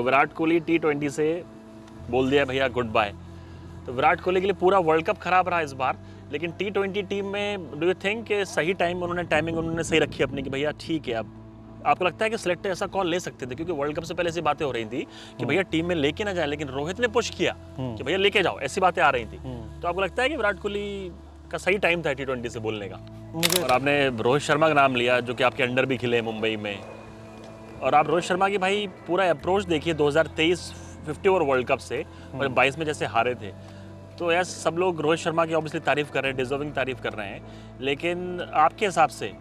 Virat Kohli T20 से बोल दिया भैया गुड बाय। तो विराट कोहली के लिए पूरा वर्ल्ड कप खराब रहा इस बार, लेकिन T20 टीम में डू यू थिंक कि सही टाइमिंग उन्होंने सही रखी अपनी कि भैया ठीक है। अब आपको लगता है कि सिलेक्टर ऐसा कॉल ले सकते थे, क्योंकि वर्ल्ड कप से पहले ऐसी बातें हो रही थी कि भैया टीम में लेके ना जाए, लेकिन रोहित ने पुश किया कि भैया लेके जाओ, ऐसी बातें आ रही थी। तो आपको लगता है कि विराट कोहली का सही टाइम था T20 से बोलने का? और आपने रोहित शर्मा का नाम लिया जो कि आपके अंडर भी खिले मुंबई में, और आप रोहित शर्मा की भाई पूरा अप्रोच देखिए 2023 50 ओवर वर्ल्ड कप से और 22 में जैसे हारे थे। तो यार सब लोग रोहित शर्मा की ऑब्वियसली तारीफ कर रहे हैं, डिजर्विंग तारीफ कर रहे हैं, लेकिन आपके हिसाब से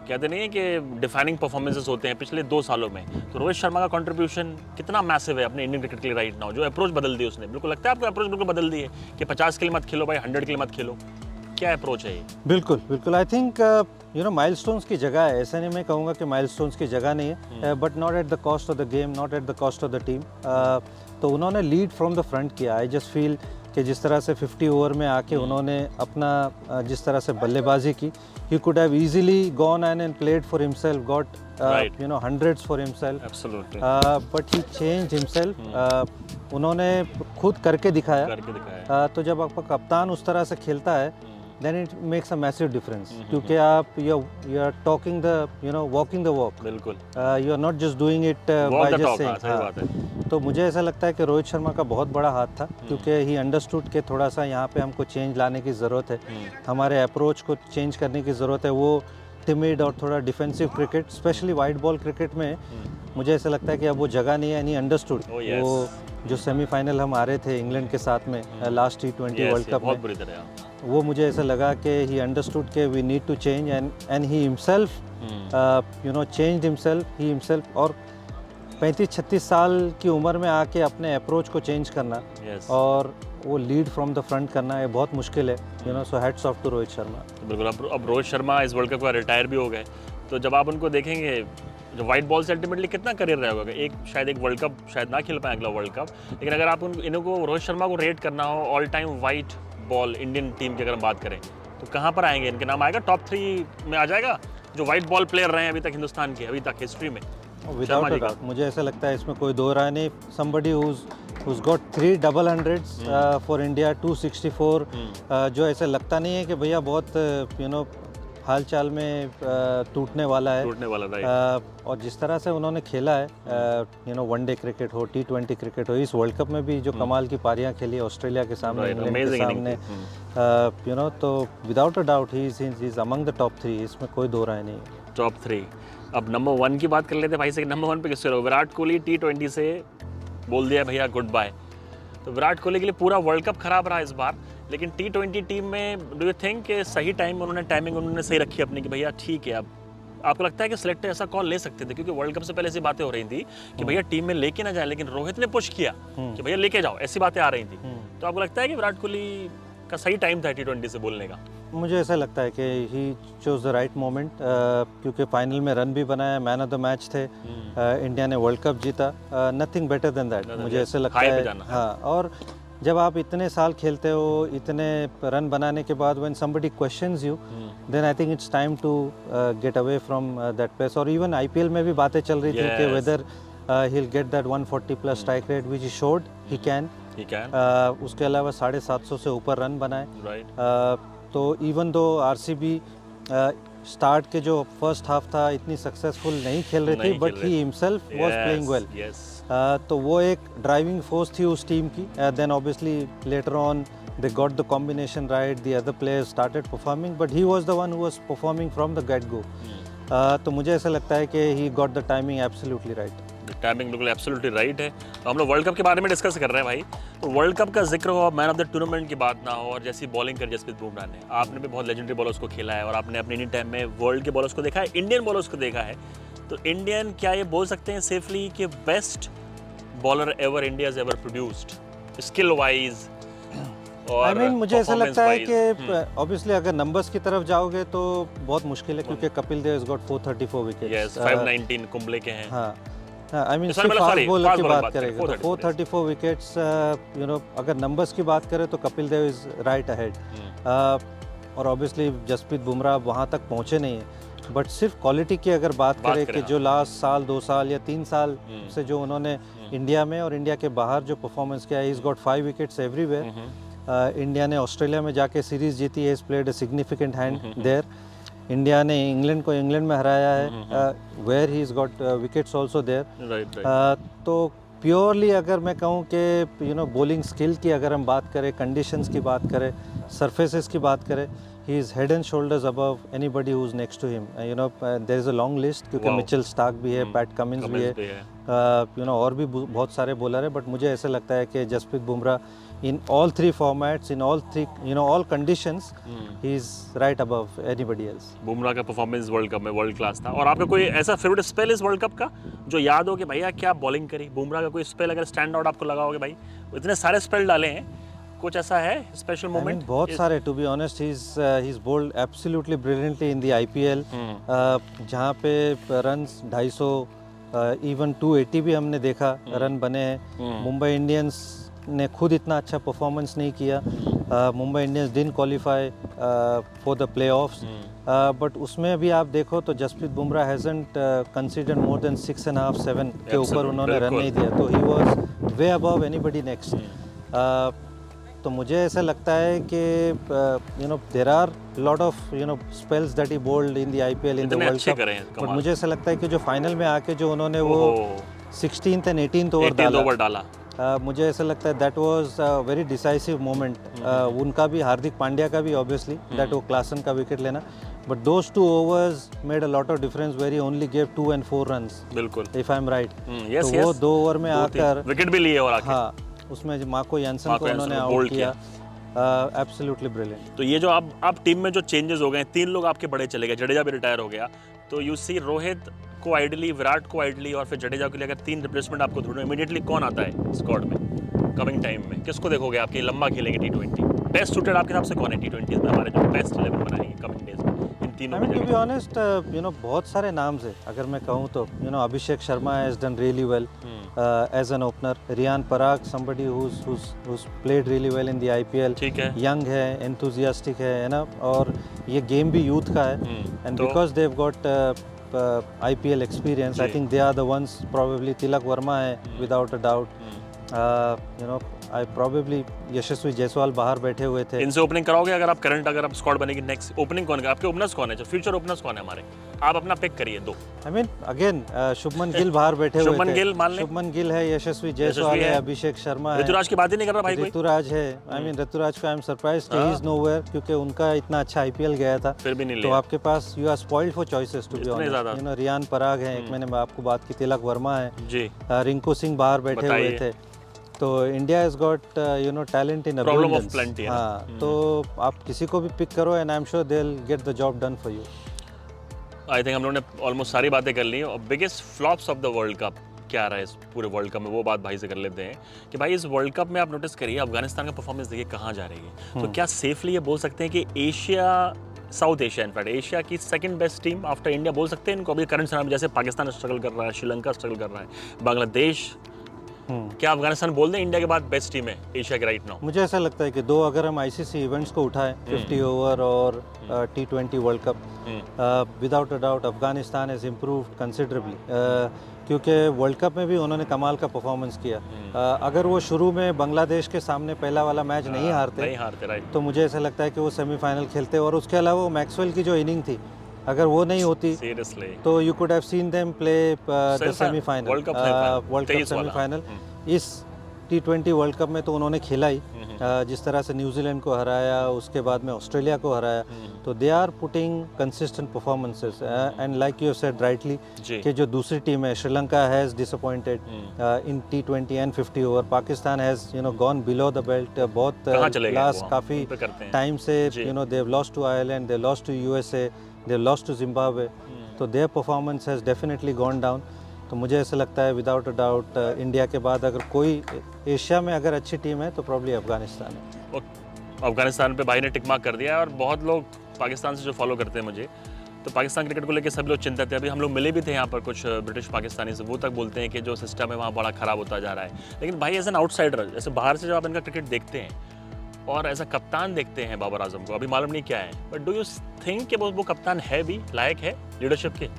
कहते नहीं है कि डिफाइनिंग परफॉर्मेंसेस होते हैं पिछले 2 सालों में, तो रोहित शर्मा का कंट्रीब्यूशन कितना मैसिव है अपने इंडियन क्रिकेट के लिए राइट नाउ? जो अप्रोच बदल दी उसने, बिल्कुल लगता है आपको अप्रोच बिल्कुल बदल दी है कि 50 के लिए मत खेलो भाई, 100 के लिए मत खेलो? क्या अप्रोच है ये? बिल्कुल बिल्कुल। आई थिंक माइलस्टोन्स की जगह है, ऐसा नहीं मैं कहूँगा कि माइलस्टोन्स की जगह नहीं है, but not at the cost of the game, not at the cost of the team. तो उन्होंने लीड फ्रॉम द फ्रंट किया। आई जस्ट फील कि जिस तरह से 50 ओवर में आके उन्होंने अपना जिस तरह से बल्लेबाजी की, he could have easily gone and played for himself, got Right. hundreds for himself. Absolutely. But he changed himself. उन्होंने खुद करके दिखाया। तो जब आपका कप्तान उस तरह से खेलता है, then it makes a massive difference. क्योंकि आप you are talking the walking the walk. बिल्कुल। You are not just doing it by just saying. सही बात है। तो मुझे ऐसा लगता है कि रोहित शर्मा का बहुत बड़ा हाथ था, क्योंकि ही अंडरस्टूड के थोड़ा सा यहाँ पे हमको चेंज लाने की ज़रूरत है, हमारे अप्रोच को चेंज करने की ज़रूरत है। वो टिमिड और थोड़ा defensive cricket, specially white ball cricket में मुझे ऐसा लगता है कि अब वो जगह नहीं है। नहीं अंडरस्टूड। वो जो सेमीफाइनल हम आ रहे थे इंग्लैंड के साथ में लास्ट T20 वर्ल्ड कप में, बुरी तरह वो मुझे ऐसा लगा कि ही अंडरस्टूड के we need to change and he himself changed himself he himself. और 35-36 साल की उम्र में आके अपने अप्रोच को चेंज करना और वो लीड फ्रॉम द फ्रंट करना, ये बहुत मुश्किल है। So hats off to Rohit Sharma. बिल्कुल। अब रोहित शर्मा इस वर्ल्ड कप का रिटायर भी हो गए, तो जब आप उनको देखेंगे जो वाइट बॉल से अल्टीमेटली कितना करियर रहा होगा, शायद एक वर्ल्ड कप शायद ना खेल पाए अगला वर्ल्ड कप, लेकिन अगर आप इनको रोहित शर्मा को रेट करना हो all time white ball Indian team की अगर हम बात करें, तो कहाँ पर आएंगे? इनके नाम आएगा टॉप 3 में आ जाएगा जो वाइट बॉल प्लेयर रहे हैं अभी तक हिंदुस्तान के, अभी तक हिस्ट्री में? विदाउट अ डाउट मुझे ऐसा लगता है, इसमें कोई दो राय नहीं। Somebody who's got 3 double hundreds for India, 264, जो ऐसा लगता नहीं है कि भैया बहुत हाल चाल में टूटने वाला है। और जिस तरह से उन्होंने खेला है वनडे क्रिकेट हो, T20 क्रिकेट हो, इस वर्ल्ड कप में भी जो कमाल की पारियां खेली ऑस्ट्रेलिया के सामने, इंग्लैंड के सामने, तो without a doubt he is among the top 3, इसमें कोई दो राय नहीं है। टॉप 3। अब नंबर 1 की बात कर लेते हैं भाई से। नंबर 1 पे किससे रहो? विराट कोहली T20 से बोल दिया भैया गुड बाय। तो विराट कोहली के लिए पूरा वर्ल्ड कप खराब रहा इस बार, लेकिन T20 टीम में डू यू थिंक कि सही टाइमिंग उन्होंने सही रखी अपनी कि भैया ठीक है। अब आपको लगता है कि सिलेक्टर ऐसा कॉल ले सकते थे, क्योंकि वर्ल्ड कप से पहले ऐसी बातें हो रही थी कि भैया टीम में लेके ना जाए, लेकिन रोहित ने पुश किया कि भैया लेके जाओ, ऐसी बातें आ रही थी। तो आपको लगता है कि विराट कोहली का सही टाइम था T20 से बोलने का? मुझे ऐसा लगता है कि he chose the right moment, क्योंकि फाइनल में रन भी बनाया, मैन ऑफ द मैच थे, इंडिया ने वर्ल्ड कप जीता, नथिंग बेटर देन दैट मुझे ऐसा लगता है। हाँ, और जब आप इतने साल खेलते हो, इतने रन बनाने के बाद when somebody questions you, then I think it's time to get away from that place. और इवन IPL में भी बातें चल रही थी कि whether he will get that 140 plus strike rate, which he showed he can. उसके अलावा 750 से ऊपर रन बनाए। तो इवन दो RCB स्टार्ट के जो फर्स्ट हाफ था इतनी सक्सेसफुल नहीं खेल रही थी, but he himself was playing well. तो वो एक ड्राइविंग फोर्स थी उस टीम की। Then obviously later on they got the combination right, the other players started performing, but he was the one who was performing from the get go. तो मुझे ऐसा लगता है कि he got the timing absolutely right. Timing बिल्कुल absolutely right है। तो हम लोग वर्ल्ड कप के बारे में डिस्कस कर रहे हैं भाई, तो वर्ल्ड कप का जिक्र हो, मैन ऑफ द टूर्नामेंट की बात ना हो, और जैसी बॉलिंग कर जसप्रीत बुमराह ने, आपने भी बहुत लेजेंडरी बॉलर्स को खेला है और आपने अपने इंडियन टाइम में वर्ल्ड के बॉलर्स को देखा है, इंडियन बॉलर्स को देखा है, तो इंडियन क्या ये बोल सकते हैं सेफली कि best bowler ever India has ever produced skill wise? और मुझे ऐसा लगता है कि ऑब्वियसली अगर नंबर्स की तरफ जाओगे तो बहुत मुश्किल है, क्योंकि Kapil Dev has got 434 wickets, 519 Kumble के हैं। हाँ, आई मीन सिर्फ फास्ट बॉलर की बात करेंगे तो 434 विकेट्स। अगर नंबर्स की बात करें तो Kapil Dev is right ahead. और ऑब्वियसली जसप्रीत बुमराह वहाँ तक पहुँचे नहीं है, बट सिर्फ क्वालिटी की अगर बात करें कि जो लास्ट साल 2 साल या 3 साल से जो उन्होंने इंडिया में और इंडिया के बाहर जो परफॉर्मेंस किया है, he's got 5 wickets everywhere. India ने ऑस्ट्रेलिया में जाके सीरीज जीती है, he's played a significant hand there. India ने इंग्लैंड को इंग्लैंड में हराया है, where he is got wickets also there. तो प्योरली अगर मैं कहूँ कि बॉलिंग स्किल की अगर हम बात करें, कंडीशंस की बात करें, सरफेसेस की बात करें, he is head and shoulders above anybody who is next to him. There is a long list, क्योंकि मिचेल स्टार्क भी है, पैट कमिंस भी है, और भी बहुत सारे बॉलर है। बट मुझे ऐसा लगता है कि Jasprit Bumrah in all 3 formats, in all 3 all conditions, he is right above anybody else. Bumrah का परफॉर्मेंस वर्ल्ड कप में वर्ल्ड क्लास था। और आपका कोई ऐसा फेवरेट स्पेल इस वर्ल्ड कप का जो याद हो कि भैया क्या बॉलिंग करी? बुमराह का कोई स्पेल अगर स्टैंड आउट आपको लगा हो कि भाई इतने सारे स्पेल डाले हैं, कुछ ऐसा है स्पेशल मोमेंट? बहुत सारे, to be honest. He is bowled absolutely brilliantly in the IPL, जहाँ पे रन्स 250, इवन 280 भी हमने देखा रन बने हैं। मुंबई इंडियंस ने खुद इतना अच्छा परफॉर्मेंस नहीं किया। Mumbai Indians didn't qualify for the playoffs, but उसमें भी आप देखो तो Jasprit Bumrah hasn't considered more than 6.5-7 के ऊपर उन्होंने रन नहीं दिया, तो he was way above anybody next. तो मुझे ऐसा लगता है कि there are lot of spells that he bowled in the IPL, in the world cup, but मुझे ऐसा लगता है कि जो फाइनल में आके जो उन्होंने वो 16th and 18th ओवर डाला, मुझे ऐसा लगता है that was a very decisive moment. उनका भी, हार्दिक पांड्या का भी ऑब्वियसली, दैट वो क्लासन का विकेट लेना, but those 2 overs made a lot of difference, very only gave 2 and 4 runs, बिल्कुल, इफ आई एम राइट। तो वो 2 ओवर में आकर विकेट भी लिए और आके, हाँ, उसमें मार्को यानसन को उन्होंने आउट किया। Absolutely brilliant. तो ये जो आप टीम में जो चेंजेस हो गए, 3 लोग आपके बड़े चले गए, जडेजा भी रिटायर हो गया, तो यू सी रोहित को आइडली, विराट को आइडली, और फिर जडेजा के लिए अगर 3 रिप्लेसमेंट आपको ढूंढो, इमीडिएटली कौन आता है स्क्वाड में कमिंग टाइम में? किसको देखोगे आपके लंबा खेलेंगे T20? बेस्ट सूटेड आपके हिसाब से कौन है T20 में, हमारे जो बेस्ट 11 बनाएंगे कमिंग डेज में इन तीनों में? टू बी ऑनेस्ट, बहुत सारे नाम्स है अगर मैं कहूँ तो। Abhishek Sharma has done really well as an opener. Riyan Parag, somebody who's played really well in the IPL, ठीक है, यंग है, एंथुजियास्टिक है ना, और ये गेम भी यूथ का है, and because they have got IPL experience, I think they are the ones, probably Tilak Verma है without a doubt, I probably यशस्वी जायसवाल बाहर बैठे हुए थे। इनसे ओपनिंग कराओगे अगर आप करंट, अगर आप स्क्वाड बनेगी नेक्स्ट, ओपनिंग कौन है आपके? ओपनर्स कौन है जो फ्यूचर ओपनर्स कौन है हमारे? आप अपना पिक करिए 2। I mean again Shubman Gill बाहर बैठे हुए थे। शुभमन गिल मान लें, शुभमन गिल है, यशस्वी जायसवाल है, अभिषेक शर्मा है, ऋतुराज की बात ही नहीं कर रहा भाई कोई। ऋतुराज है, आई मीन ऋतुराज को आई एम सरप्राइज्ड कि ही इज नोवेयर, क्योंकि उनका इतना अच्छा आईपीएल गया था, फिर भी नहीं तो लिया। आपके पास you are spoiled for choices, to be honest. Riyan Parag है, एक मैंने आपको बात की, तिलक वर्मा है जी, रिंकू सिंह बाहर बैठे हुए थे। तो India has got talent in abundance. हाँ, तो आप किसी को भी पिक करो and I am sure they will get the job done for you. I think हम लोगों ने ऑलमोस्ट सारी बातें कर ली। और biggest flops of the world cup क्या रहा है इस पूरे वर्ल्ड कप में, वो बात भाई से कर लेते हैं कि भाई इस वर्ल्ड कप में आप नोटिस करिए अफगानिस्तान का परफॉर्मेंस देखिए कहाँ जा रही है। तो क्या सेफली ये बोल सकते हैं कि Asia, South Asia, in fact Asia की second best team after India बोल सकते हैं इनको अभी करंट समय में? जैसे पाकिस्तान स्ट्रगल कर रहा है, श्रीलंका स्ट्रगल कर रहा है, बांग्लादेश, क्या अफगानिस्तान बोल दें इंडिया के बाद बेस्ट टीम है एशिया के राइट नाउ? मुझे ऐसा लगता है कि 2 अगर हम आईसीसी इवेंट्स को उठाएं, 50 ओवर और T20 world cup, without a doubt Afghanistan has improved considerably, क्योंकि वर्ल्ड कप में भी उन्होंने कमाल का परफॉर्मेंस किया। अगर वो शुरू में बांग्लादेश के सामने पहला वाला मैच नहीं हारते राइट, तो मुझे ऐसा लगता है कि वो सेमीफाइनल खेलते। और उसके अलावा वो मैक्सवेल की जो इनिंग थी, अगर वो नहीं होती तो you could have seen them play the semifinal, world cup semifinal. इस T20 वर्ल्ड कप में तो उन्होंने खेला ही, जिस तरह से न्यूजीलैंड को हराया, उसके बाद में ऑस्ट्रेलिया को हराया, तो they are putting consistent performances. And like you said rightly कि जो दूसरी टीम है Sri Lanka has disappointed in T20 and 50 over. Pakistan has gone below the belt, बहुत लास्ट काफ़ी टाइम से they have lost to Ireland, they lost to USA, they lost to Zimbabwe, तो their performance has definitely gone down. तो मुझे ऐसा लगता है without a doubt India के बाद अगर कोई एशिया में अगर अच्छी टीम है तो प्रॉब्ली अफगानिस्तान है। अफगानिस्तान पे भाई ने टिक मार्क कर दिया। और बहुत लोग पाकिस्तान से जो फॉलो करते हैं मुझे, तो पाकिस्तान क्रिकेट को लेकर सभी लोग चिंतित थे। अभी हम लोग मिले भी थे यहाँ पर कुछ ब्रिटिश पाकिस्तानी से, वो तक बोलते हैं कि जो सिस्टम है वहाँ बड़ा ख़राब होता जा रहा है। लेकिन भाई एज एन आउटसाइडर, जैसे बाहर से जब आप इनका क्रिकेट देखते हैं और एज अ कप्तान देखते हैं बाबर आजम को, अभी मालूम नहीं क्या है, बट डू यू थिंक कि वो कप्तान है भी, लायक है लीडरशिप के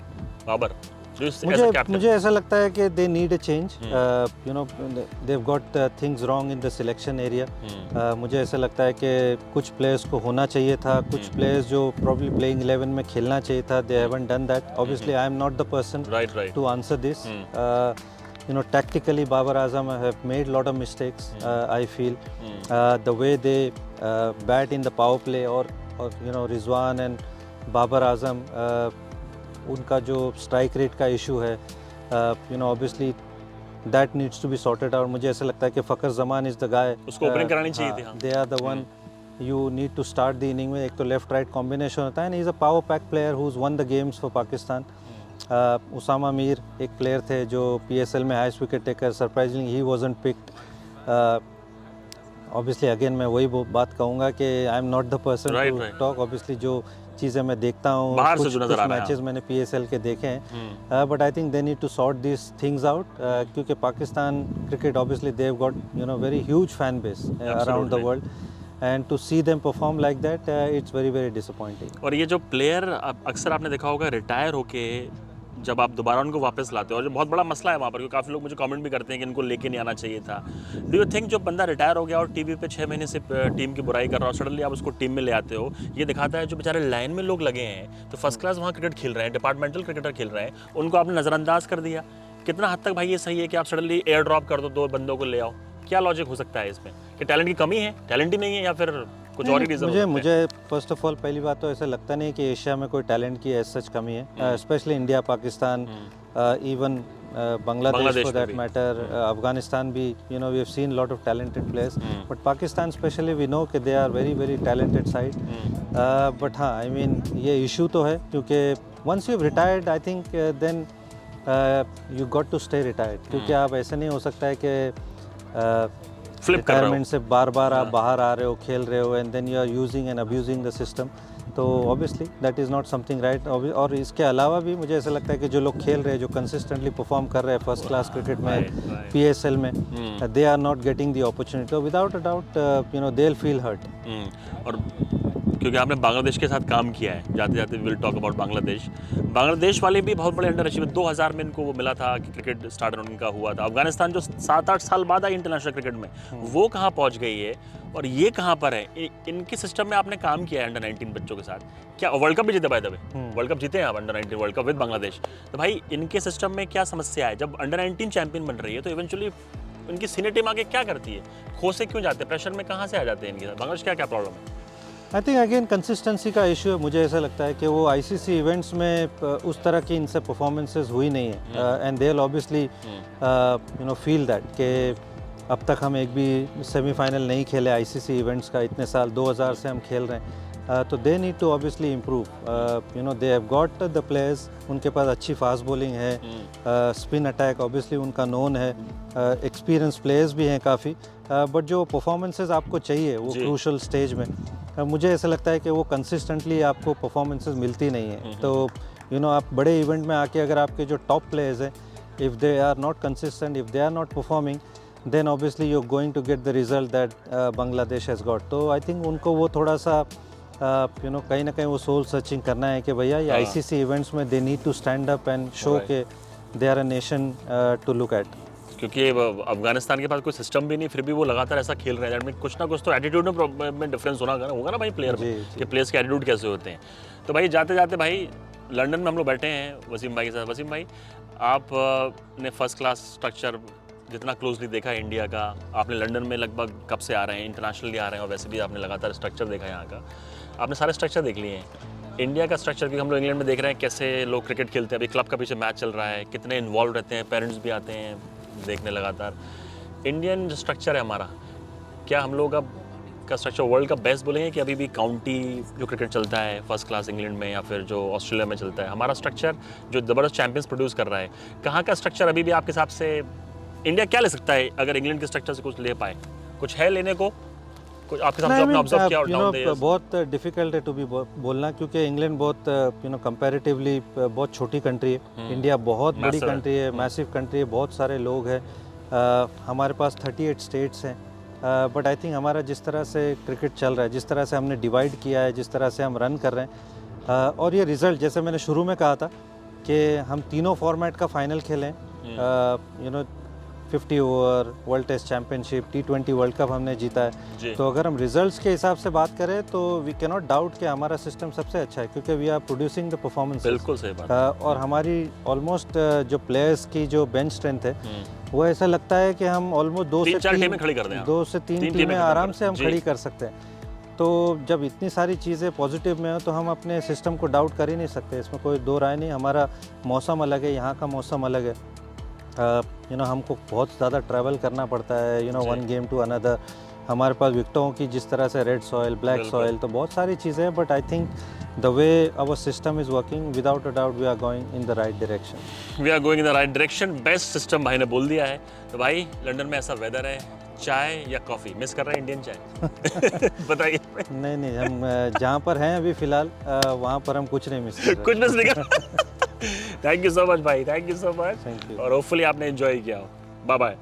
बाबर? मुझे ऐसा लगता है कि they need a change, you know they've got things wrong in the selection area. मुझे ऐसा लगता है कि कुछ प्लेयर्स को होना चाहिए था, कुछ प्लेयर्स जो प्रॉब्ली प्लेइंग 11 में खेलना चाहिए था, they haven't done that. Obviously I am not the person to answer this. You know, tactically Babar Azam have made lot of mistakes. I feel the way they bat in the power play, or you know Rizwan and Babar Azam, उनका जो strike rate का issue है, you know obviously that needs to be sorted out. मुझे ऐसा लगता है कि Fakhar Zaman is the guy. उसको ओपनिंग करानी चाहिए थी। हाँ। They are the one you need to start the inning में। एक तो left right combination होता है, and he is a power pack player who's won the games for Pakistan. Usama Mir एक प्लेयर थे जो PSL में highest wicket taker, surprisingly he wasn't picked. Obviously again मैं वही बात कहूँगा कि I am not the person to talk. Obviously जो चीज़ें मैं देखता हूँ, कुछ मैचेस मैंने PSL के देखे हैं, but I think they need to sort this things out, क्योंकि Pakistan cricket obviously they have got you know very huge fan base around the world, and to see them perform like that, it's very very disappointing. और ये जो player अक्सर आपने देखा होगा retire होके जब आप दोबारा उनको वापस लाते हो, और जो बहुत बड़ा मसला है वहाँ पर, क्योंकि काफ़ी लोग मुझे कमेंट भी करते हैं कि इनको लेके नहीं आना चाहिए था। डू यू थिंक जो बंदा रिटायर हो गया और टीवी पे 6 महीने से टीम की बुराई कर रहा हो, सडनली आप उसको टीम में ले आते हो, ये दिखाता है जो बेचारे लाइन में लोग लगे हैं तो फर्स्ट क्लास वहाँ क्रिकेट खेल रहे हैं, डिपार्टमेंटल क्रिकेटर खेल रहे हैं, उनको आपने नज़रअंदाज कर दिया। कितना हद तक भाई ये सही है कि आप सडनली एयर ड्रॉप कर दो, 2 बंदों को ले आओ? क्या लॉजिक हो सकता है इसमें? कि टैलेंट की कमी है, टैलेंट ही नहीं है, या फिर कुछ और ही रीज़न? मुझे फर्स्ट ऑफ ऑल पहली बात तो ऐसा लगता नहीं कि एशिया में कोई टैलेंट की एज सच कमी है, especially India, Pakistan, even Bangladesh for that matter, Afghanistan भी, you know we have seen lot of talented players, but Pakistan especially we know कि they are very very talented side. But हाँ, आई मीन ये issue तो है, क्योंकि once you have retired I think then you got to stay retired, क्योंकि आप ऐसे नहीं हो सकता है कि रिटायरमेंट से बार बार आप बाहर आ रहे हो, खेल रहे हो, and then you are using and abusing the system, तो obviously that is not something right. और इसके अलावा भी मुझे ऐसा लगता है कि जो लोग खेल रहे हैं, जो कंसिस्टेंटली परफॉर्म कर रहे हैं फर्स्ट क्लास क्रिकेट में, PSL में, they are not getting the opportunity, तो without a doubt you know they will feel hurt. और क्योंकि आपने बांग्लादेश के साथ काम किया है, जाते जाते विल टॉक अबाउट बांग्लादेश वाले भी बहुत बड़े अंडर अचीवर, 2000 में इनको वो मिला था कि क्रिकेट स्टार्टर उनका हुआ था। अफगानिस्तान जो 7-8 साल बाद आई इंटरनेशनल क्रिकेट में, वो कहाँ पहुँच गई है और ये कहाँ पर है? इनके सिस्टम में आपने काम किया है अंडर 19 बच्चों के साथ, क्या वर्ल्ड कप भी जीते? By the way world cup जीते हैं आप, under 19 world cup with Bangladesh. तो भाई इनके सिस्टम में क्या समस्या है? जब अंडर 19 चैंपियन बन रही है तो इवेंचुअली इनकी सीनियर टीम आगे क्या करती है? खो से क्यों जाते हैं? प्रेशर में कहाँ से आ जाते हैं इनके साथ? बांग्लादेश क्या प्रॉब्लम है? आई थिंक अगेन कंसिस्टेंसी का इशू है। मुझे ऐसा लगता है कि वो ICC इवेंट्स में उस तरह की इनसे परफॉर्मेंसेस हुई नहीं है, and they will obviously you know feel that कि अब तक हम एक भी सेमीफाइनल नहीं खेले ICC इवेंट्स का, इतने साल 2000 से हम खेल रहे हैं, तो they need to obviously improve. You know they have got the players, उनके पास अच्छी फास्ट बॉलिंग है, स्पिन अटैक ऑब्वियसली उनका नोन है, एक्सपीरियंस प्लेयर्स भी हैं काफ़ी, बट जो परफॉर्मेंसेस आपको चाहिए वो क्रूशल स्टेज में, मुझे ऐसा लगता है कि वो कंसिस्टेंटली आपको परफॉर्मेंसेस मिलती नहीं है। तो यू नो आप बड़े इवेंट में आके अगर आपके जो टॉप प्लेयर्स हैं, if they are not consistent, if they are not performing, then obviously you are going to get the result that Bangladesh has got. तो आई थिंक उनको वो थोड़ा सा यू नो कहीं ना कहीं वो सोल सर्चिंग करना है कि भैया ये ICC इवेंट्स में they need to stand up and show के they are a nation to look at. क्योंकि अफगानिस्तान के पास कोई सिस्टम भी नहीं, फिर भी वो लगातार ऐसा खेल रहे हैं, में कुछ ना कुछ तो एटीट्यूड में डिफरेंस होगा ना भाई प्लेयर में, कि प्लेयर्स के एटीट्यूड कैसे होते हैं। तो भाई जाते जाते भाई लंदन में हम लोग बैठे हैं वसीम भाई के साथ। वसीम भाई, आप ने फर्स्ट क्लास स्ट्रक्चर जितना क्लोजली देखा है इंडिया का, आपने लंदन में लगभग कब से आ रहे हैं, इंटरनेशनली आ रहे हैं, और वैसे भी आपने लगातार स्ट्रक्चर देखा है यहाँ का, आपने सारे स्ट्रक्चर देख लिए हैं। इंडिया का स्ट्रक्चर, क्योंकि हम लोग इंग्लैंड में देख रहे हैं कैसे लोग क्रिकेट खेलते हैं, अभी क्लब का पीछे मैच चल रहा है, कितने इन्वॉल्व रहते हैं, पेरेंट्स भी आते हैं देखने लगातार। इंडियन जो स्ट्रक्चर है हमारा, क्या हम लोग अब का स्ट्रक्चर वर्ल्ड का बेस्ट बोलेंगे कि अभी भी काउंटी जो क्रिकेट चलता है फर्स्ट क्लास इंग्लैंड में या फिर जो ऑस्ट्रेलिया में चलता है, हमारा स्ट्रक्चर जो ज़बरदस्त चैंपियंस प्रोड्यूस कर रहा है, कहाँ का स्ट्रक्चर अभी भी आपके हिसाब से इंडिया क्या ले सकता है अगर इंग्लैंड के स्ट्रक्चर से कुछ ले पाए? कुछ है लेने को? कुछ आपके साथ आपने ऑब्जर्व किया? और बहुत डिफिकल्ट है टू बी बोलना, क्योंकि इंग्लैंड बहुत यू नो कंपैरेटिवली बहुत छोटी कंट्री है, इंडिया बहुत बड़ी कंट्री है, मैसिव कंट्री है, बहुत सारे लोग हैं, हमारे पास 38 स्टेट्स हैं, बट आई थिंक हमारा जिस तरह से क्रिकेट चल रहा है, जिस तरह से हमने डिवाइड किया है, जिस तरह से हम रन कर रहे हैं, और ये रिज़ल्ट जैसे मैंने शुरू में कहा था कि हम तीनों फॉर्मेट का फाइनल खेलें, 50 over, world test championship, T20 world cup हमने जीता है। तो अगर हम रिजल्ट्स के हिसाब से बात करें तो वी कैन नॉट डाउट कि हमारा सिस्टम सबसे अच्छा है, क्योंकि we are producing the performance. बिल्कुल सही बात। और हमारी ऑलमोस्ट जो प्लेयर्स की जो बेंच स्ट्रेंथ है वो ऐसा लगता है कि हम ऑलमोस्ट 2 से 3 टीमें खड़ी कर दें, 2 से 3 टीमें आराम से हम खड़ी कर सकते हैं। तो जब इतनी सारी चीज़ें पॉजिटिव में हो तो हम अपने सिस्टम को डाउट कर ही नहीं सकते, इसमें कोई दो राय नहीं। हमारा मौसम अलग है, यहाँ का मौसम अलग है, हमको बहुत ज़्यादा ट्रैवल करना पड़ता है, वन गेम टू अनदर। हमारे पास विकेटों की जिस तरह से रेड सॉइल, ब्लैक सॉइल, तो बहुत सारी चीज़ें हैं, but I think the way our system is working, without a doubt we are going in the right direction. We are going in the right direction. Best system भाई ने बोल दिया है। तो भाई लंदन में ऐसा वेदर है, चाय या कॉफ़ी मिस कर रहे हैं इंडियन चाय? बताइए। नहीं, हम जहाँ पर हैं अभी फ़िलहाल वहाँ पर हम कुछ नहीं मिस कर रहे। कुछ मिस नहीं कर। थैंक यू सो मच भाई, thank you so much. Thank you. और होपफुली आपने एंजॉय किया हो। Bye bye.